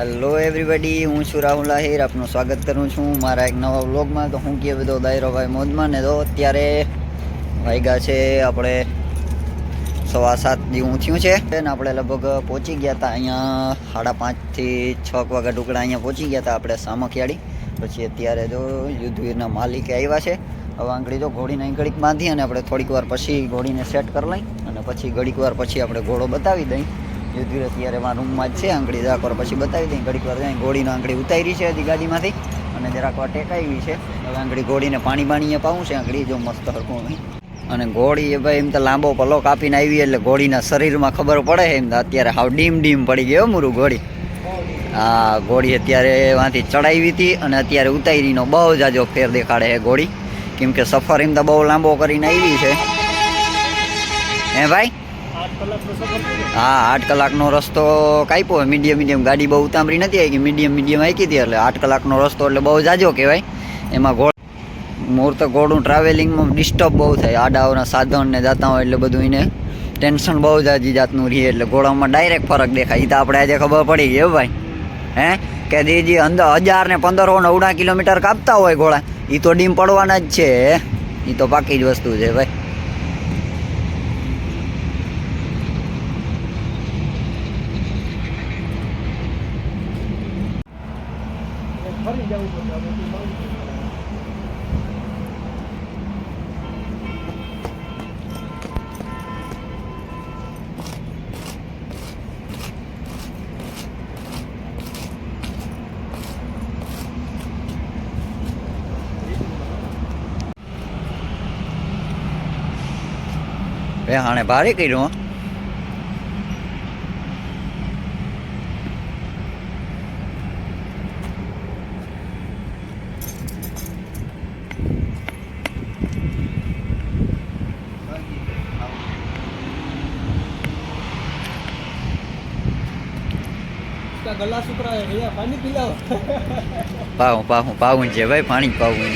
Hello everybody, હું છું રાહુલ આહિર. આપનું સ્વાગત કરું છું મારા એક નવા વ્લોગમાં. તો હું કહે બધો દાયરો ભાઈ મોજમાં ને. તો અત્યારે વાગ્યા છે આપણે 7:15 જેવું થયું છે ને. આપણે લગભગ પહોંચી ગયા હતા અહીંયા 5:30 થી 6 વાગ્યા ટુકડા અહીંયા પહોંચી ગયા હતા આપણે સામખિયાળી. પછી અત્યારે જો યુદ્ધવીરના માલિકે આવ્યા છે. હવે આંગળી જો ઘોડીને ઘડીક બાંધી અને આપણે થોડીક વાર પછી ઘોડીને સેટ કરી લઈ અને પછી ઘડીક વાર પછી આપણે ઘોડો બતાવી દઈ. યુદ્ધવીર અત્યારે મારા રૂમમાં જ છે. આંગળી જરાક વાર પછી બતાવી દઈ. ઘડીક વાર જાય ઘોડીનો આંગળી ઉતારી છે હજી ગાડીમાંથી અને જરાક વાર ટેકાવી છે. હવે આંગળી ઘોડીને પાણી બાણીએ પાવું છે. આંગળી જો મસ્ત હરખું નહીં. અને ઘોડી એ ભાઈ એમ તો લાંબો પલો કાપીને આવી એટલે ઘોડીના શરીરમાં ખબર પડે એમ તો અત્યારે હાવ ડીમ પડી ગયો મૂરું ઘોડી. હા, ઘોડી અત્યારે વાંથી ચડાવી હતી અને અત્યારે ઉતારીનો બહુ જાજો ફેર દેખાડે છે ઘોડી. કેમ કે સફર એમ તો બહુ લાંબો કરીને આવી છે. હે ભાઈ? હા, 8 કલાકનો રસ્તો કાપ્યો. મીડિયમ ગાડી બહુ ઉતામરી નથી આવી. મીડિયમ હાકી હતી એટલે 8 કલાકનો રસ્તો એટલે બહુ જાજો કહેવાય. એમાં ઘોડું ટ્રાવેલિંગમાં ડિસ્ટર્બ બહુ થાય. આડાઓના સાધન ને જતા હોય એટલે બધું એને ટેન્શન બહુ જાજી જાતનું રહે. એટલે ઘોડામાં ડાયરેક્ટ ફરક દેખાય. એ તો આપણે આજે ખબર પડી ગઈ ભાઈ. હે કે જે અંદર 1000 ને 1500 કિલોમીટર કાપતા હોય ઘોડા, એ તો ડીમ પડવાના જ છે. એ તો પાકી જ વસ્તુ છે ભાઈ. હાણે ભારે કર્યું. गला सुकरा है भैया, पानी पिलाओ. પાવું છે ભાઈ, પાણી પાવું.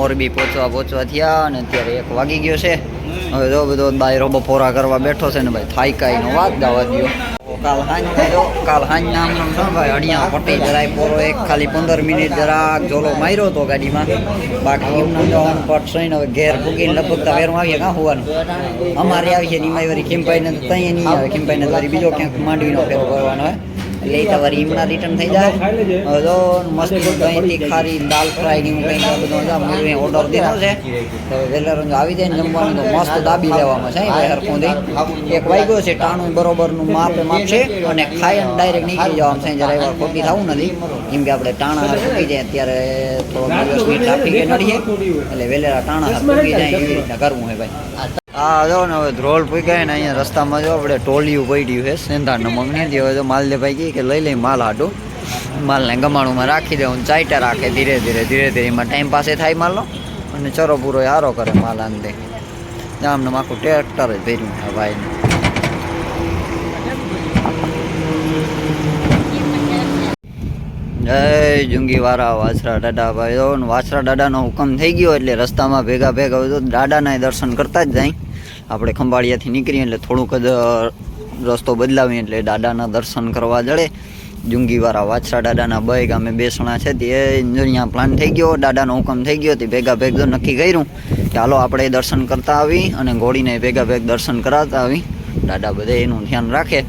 મોરબી પહોંચવા થયા અને અત્યારે 1 વાગી ગયો છે. હવે જો બધો દાયરો બપોરા કરવા બેઠો છે ને ભાઈ થાયકાઈનો વાત ગાવા દ્યો. કાલ હાંજના આમ છે ભાઈ અડિયા પટી જરાય પોરો એક ખાલી 15 મિનિટ જરાક જોલો માર્યો હતો ગાડીમાં. બાકી એમને જવાનું પટ સઈને હવે ઘેર ભૂગીને લગભગ વેરમાં આવીએ કાં હોવાનું અમારે આવીએ નિમાઈ વારી ખીમભાઈને તો ત્યાં નહીં આવે. ખીમભાઈને વારી બીજો ક્યાંક માંડવીનો ફેરો કરવાનો હોય એટલે એ તમારી ઈમના રિટર્ન થઈ જાય. હવે તો મસ્ત અહીંથી ખારી દાલ ફ્રાય ને એવું કંઈ બધું ઓર્ડર દીધો છે. તો વેલર આવી જાય ને જમવાનું તો મસ્ત દાબી લેવામાં છે. હરખુંથી 1 વાગ્યો છે ટાણું બરોબરનું માપ છે અને ખાઈ અને ડાયરેક્ટ નીકળી જવાનું છે. જરા વાર ખોટી થવું નથી કેમ કે આપણે ટાણા ચૂકી જાય ત્યારે થોડો 10 મિનિટ ટ્રાફિકે નડીએ એટલે વેલેરા ટાણા ચૂકી જાય એવી રીતના કરવું હોય ભાઈ. હા જો ને હવે ધ્રોલ પૂગ્યા ને અહીંયા રસ્તામાં જો આપણે ટોલિયું પડ્યું છે સેંધા નમકની. હવે તો માલદેભાઈ કહે કે લઈ લઈ માલ હાટું માલને ગમાણુંમાં રાખી દેવું ચાઈટા રાખે ધીરે ધીરે એમાં ટાઈમ પાસે થાય માલનો અને ચરો પૂરો હારો કરે માલ આંદે આમને આખું ટ્રેક્ટર જ ભર્યું છે ભાઈને. જય જુંગીવાળા વાછરા દાદા ભાઈ તો વાછરા દાદાનો હુકમ થઈ ગયો એટલે રસ્તામાં ભેગા તો દાદાના દર્શન કરતા જ જાય. આપણે ખંભાળિયાથી નીકળીએ એટલે થોડુંક જ રસ્તો બદલાવીએ એટલે દાદાના દર્શન કરવા જડે. જુંગીવાળા વાછરા દાદાના બે ગામે બેસણા છે તે અહીંયા પ્લાન થઈ ગયો. દાદાનો હુકમ થઈ ગયો તે ભેગા તો નક્કી કર્યું કે હાલો આપણે દર્શન કરતા આવી અને ઘોડીને ભેગા દર્શન કરાવતા આવી. દાદા બધે એનું ધ્યાન રાખે.